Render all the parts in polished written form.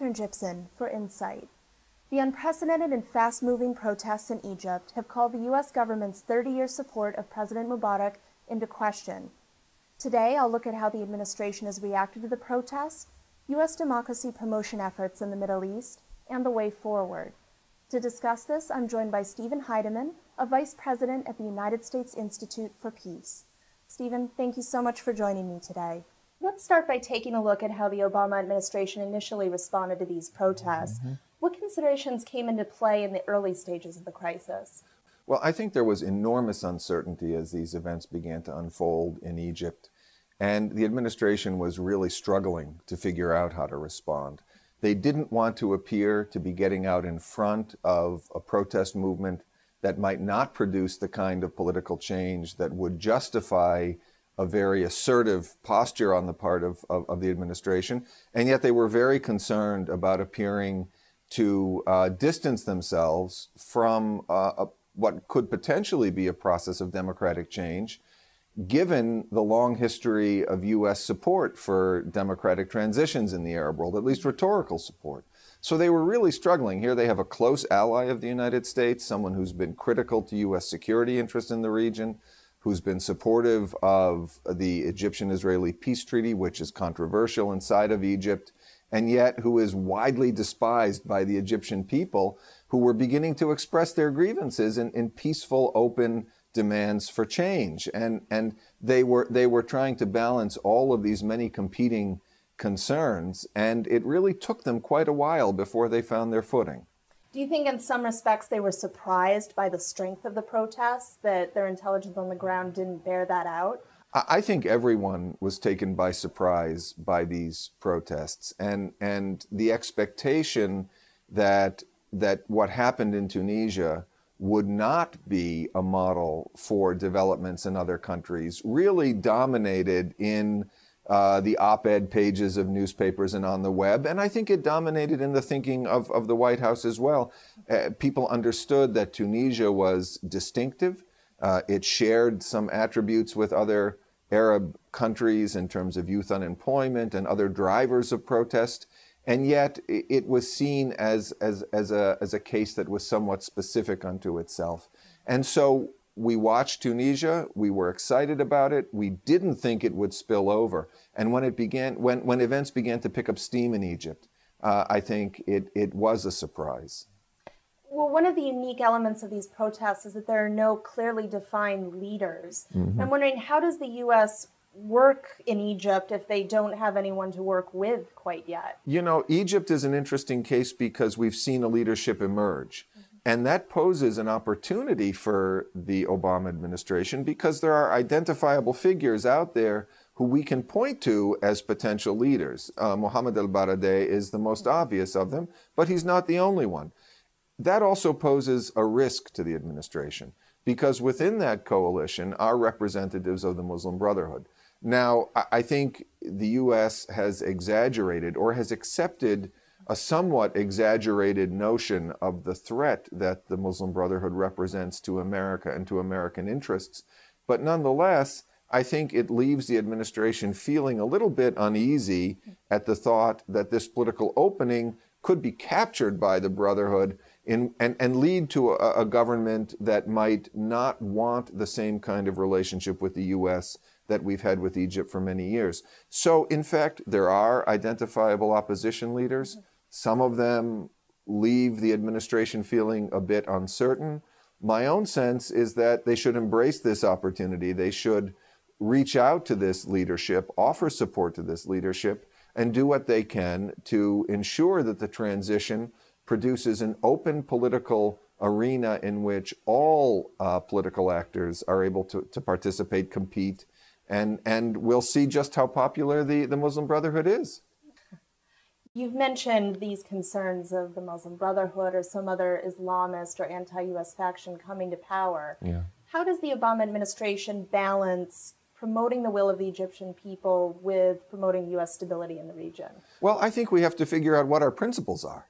Catherine Gibson for Insight. The unprecedented and fast-moving protests in Egypt have called the U.S. government's 30-year support of President Mubarak into question. Today, I'll look at how the administration has reacted to the protests, U.S. democracy promotion efforts in the Middle East, and the way forward. To discuss this, I'm joined by Steven Heydemann, a vice president at the United States Institute for Peace. Steven, thank you so much for joining me today. Let's start by taking a look at how the Obama administration initially responded to these protests. What considerations came into play in the early stages of the crisis? Well, I think there was enormous uncertainty as these events began to unfold in Egypt, and the administration was really struggling to figure out how to respond. They didn't want to appear to be getting out in front of a protest movement that might not produce the kind of political change that would justify a very assertive posture on the part of the administration. And yet they were very concerned about appearing to distance themselves from what could potentially be a process of democratic change, given the long history of U.S. support for democratic transitions in the Arab world, at least rhetorical support. So they were really struggling. Here they have a close ally of the United States, someone who's been critical to U.S. security interests in the region, who's been supportive of the Egyptian-Israeli peace treaty, which is controversial inside of Egypt, and yet who is widely despised by the Egyptian people, who were beginning to express their grievances in peaceful, open demands for change. And they were trying to balance all of these many competing concerns, and it really took them quite a while before they found their footing. Do you think in some respects they were surprised by the strength of the protests, that their intelligence on the ground didn't bear that out? I think everyone was taken by surprise by these protests, and the expectation that what happened in Tunisia would not be a model for developments in other countries really dominated in the op-ed pages of newspapers and on the web. And I think it dominated in the thinking of the White House as well. People understood that Tunisia was distinctive. It shared some attributes with other Arab countries in terms of youth unemployment and other drivers of protest. And yet it was seen as a case that was somewhat specific unto itself. And so we watched Tunisia, we were excited about it, we didn't think it would spill over. And when events began to pick up steam in Egypt, I think it was a surprise. Well, one of the unique elements of these protests is that there are no clearly defined leaders. I'm wondering, how does the U.S. work in Egypt if they don't have anyone to work with quite yet? You know, Egypt is an interesting case because we've seen a leadership emerge. And that poses an opportunity for the Obama administration because there are identifiable figures out there who we can point to as potential leaders. Mohammed al-Baradei is the most obvious of them, but he's not the only one. That also poses a risk to the administration because within that coalition are representatives of the Muslim Brotherhood. Now, I think the U.S. has exaggerated or has accepted a somewhat exaggerated notion of the threat that the Muslim Brotherhood represents to America and to American interests. But nonetheless, I think it leaves the administration feeling a little bit uneasy at the thought that this political opening could be captured by the Brotherhood and lead to a government that might not want the same kind of relationship with the U.S. that we've had with Egypt for many years. So, in fact, there are identifiable opposition leaders. Some of them leave the administration feeling a bit uncertain. My own sense is that they should embrace this opportunity. They should reach out to this leadership, offer support to this leadership, and do what they can to ensure that the transition produces an open political arena in which all political actors are able to participate, compete, and we'll see just how popular the Muslim Brotherhood is. You've mentioned these concerns of the Muslim Brotherhood or some other Islamist or anti-U.S. faction coming to power. Yeah. How does the Obama administration balance promoting the will of the Egyptian people with promoting U.S. stability in the region? Well, I think we have to figure out what our principles are.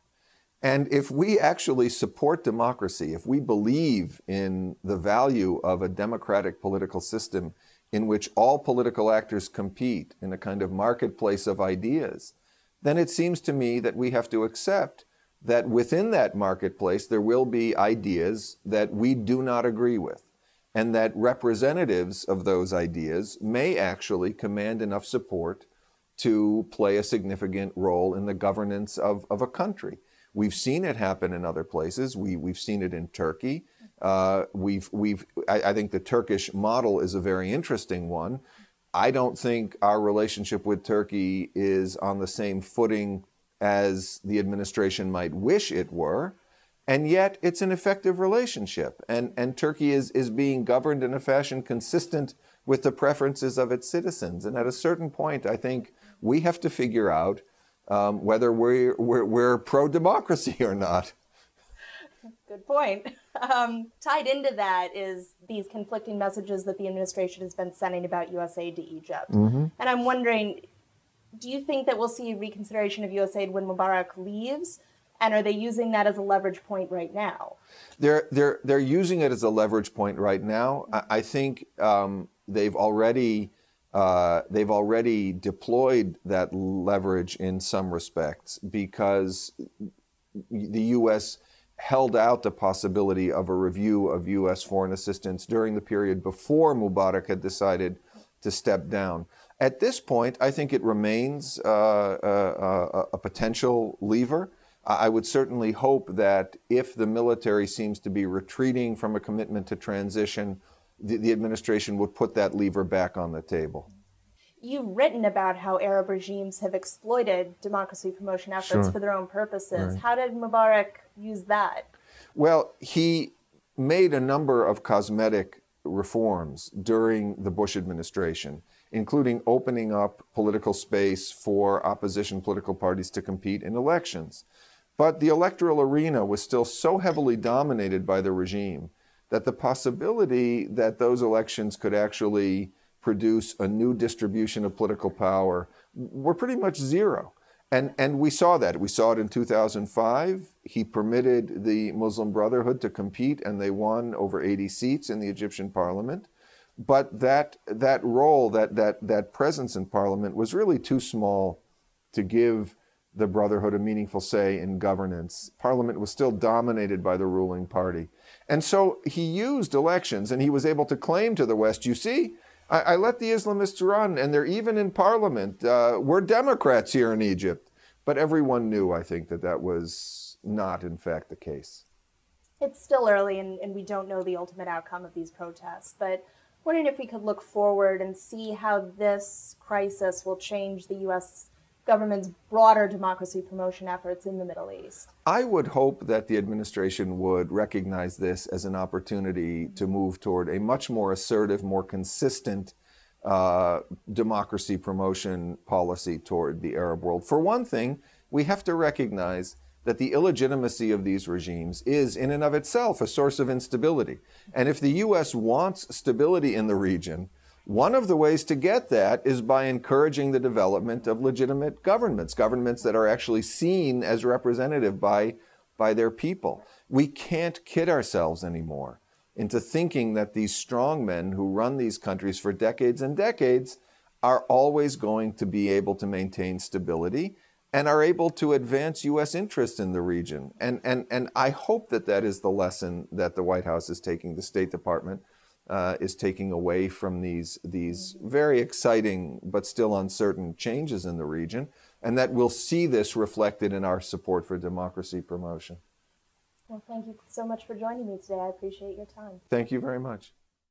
And if we actually support democracy, if we believe in the value of a democratic political system in which all political actors compete in a kind of marketplace of ideas, then it seems to me that we have to accept that within that marketplace there will be ideas that we do not agree with, and that representatives of those ideas may actually command enough support to play a significant role in the governance of a country. We've seen it happen in other places. We've seen it in Turkey. I think the Turkish model is a very interesting one. I don't think our relationship with Turkey is on the same footing as the administration might wish it were, and yet it's an effective relationship. And Turkey is being governed in a fashion consistent with the preferences of its citizens. And at a certain point, I think we have to figure out whether we're pro-democracy or not. Good point. Tied into that is these conflicting messages that the administration has been sending about U.S. aid to Egypt. And I'm wondering, do you think that we'll see reconsideration of U.S. aid when Mubarak leaves? And are they using that as a leverage point right now? They're using it as a leverage point right now. I think they've already deployed that leverage in some respects, because the U.S. held out the possibility of a review of U.S. foreign assistance during the period before Mubarak had decided to step down. At this point, I think it remains a potential lever. I would certainly hope that if the military seems to be retreating from a commitment to transition, the administration would put that lever back on the table. You've written about how Arab regimes have exploited democracy promotion efforts for their own purposes. Right. How did Mubarak use that? Well, he made a number of cosmetic reforms during the Bush administration, including opening up political space for opposition political parties to compete in elections. But the electoral arena was still so heavily dominated by the regime that the possibility that those elections could actually produce a new distribution of political power were pretty much zero. And we saw that. We saw it in 2005. He permitted the Muslim Brotherhood to compete, and they won over 80 seats in the Egyptian parliament. But that role, that presence in parliament was really too small to give the Brotherhood a meaningful say in governance. Parliament was still dominated by the ruling party. And so he used elections, and he was able to claim to the West, you see, I let the Islamists run, and they're even in parliament. We're Democrats here in Egypt. But everyone knew, I think, that was not, in fact, the case. It's still early, and we don't know the ultimate outcome of these protests. But wondering if we could look forward and see how this crisis will change the U.S. government's broader democracy promotion efforts in the Middle East. I would hope that the administration would recognize this as an opportunity to move toward a much more assertive, more consistent democracy promotion policy toward the Arab world. For one thing, we have to recognize that the illegitimacy of these regimes is in and of itself a source of instability. And if the U.S. wants stability in the region, one of the ways to get that is by encouraging the development of legitimate governments, governments that are actually seen as representative by their people. We can't kid ourselves anymore into thinking that these strong men who run these countries for decades and decades are always going to be able to maintain stability and are able to advance U.S. interests in the region. And I hope that that is the lesson that the White House is taking, the State Department is taking away from these very exciting but still uncertain changes in the region, and that we'll see this reflected in our support for democracy promotion. Well, thank you so much for joining me today. I appreciate your time. Thank you very much.